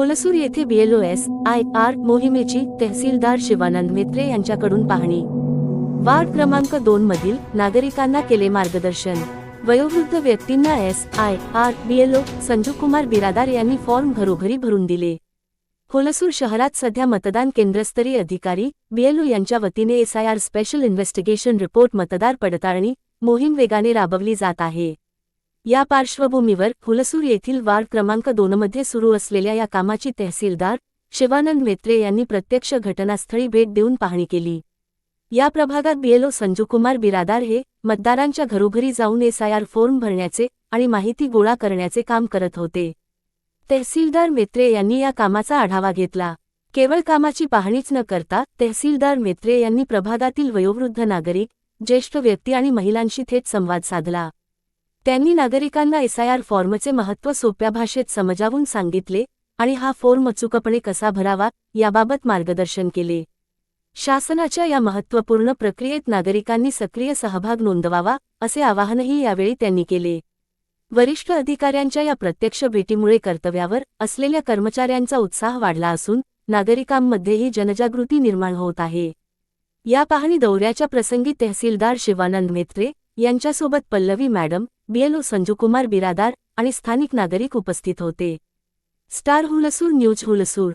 हुलसूर येथे BLOS-IR मोहिमेची तहसीलदार शिवानंद मेत्रे यांच्याकडून पाहणी। वार्ड क्रमांक 2 मधील नागरिकांना केले मार्गदर्शन। वयोवृद्ध व्यक्तींना SIR BLO संजूकुमार बिरादार यांनी फॉर्म घरोघरी भरून दिले। हुलसूर शहरात सध्या मतदान केंद्रस्तरीय अधिकारी BLO यांच्या वतीने SIR स्पेशल इन्व्हेस्टिगेशन रिपोर्ट मतदार पडताळणी मोहीम वेगाने राबवली जात आहे। या पार्श्वभूमीवर हुलसूर येथील वार्ड क्रमांक 2 मध्ये सुरू असलेल्या या कामाची तहसीलदार शिवानंद मेत्रे यांनी प्रत्यक्ष घटनास्थळी भेट देऊन पाहणी केली। या प्रभागात BLO संजूकुमार बिरादार हे मतदारांच्या घरोघरी जाऊन SIR फॉर्म भरण्याचे आणि माहिती गोळा करण्याचे काम करत होते। तहसीलदार मेत्रे यांनी या कामाचा आढावा घेतला। केवळ कामाची पाहणीच न करता तहसीलदार मेत्रे यांनी प्रभागातील वयोवृद्ध नागरिक, ज्येष्ठ व्यक्ती आणि महिलांशी थेट संवाद साधला। त्यांनी नागरिकांना SIR फॉर्मचे महत्त्व सोप्या भाषेत समजावून सांगितले आणि हा फॉर्म अचूकपणे कसा भरावा याबाबत मार्गदर्शन केले। शासनाच्या या महत्त्वपूर्ण प्रक्रियेत नागरिकांनी सक्रिय सहभाग नोंदवावा असे आवाहनही यावेळी त्यांनी केले। वरिष्ठ अधिकाऱ्यांच्या या प्रत्यक्ष भेटीमुळे कर्तव्यावर असलेल्या कर्मचाऱ्यांचा उत्साह वाढला असून नागरिकांमध्येही जनजागृती निर्माण होत आहे। या पाहणी दौऱ्याच्या प्रसंगी तहसीलदार शिवानंद मेत्रे यांच्यासोबत पल्लवी मॅडम, BLO संजूकुमार बिरादार आणि स्थानिक नागरिक उपस्थित होते। Star Hulsoor news Hulsoor.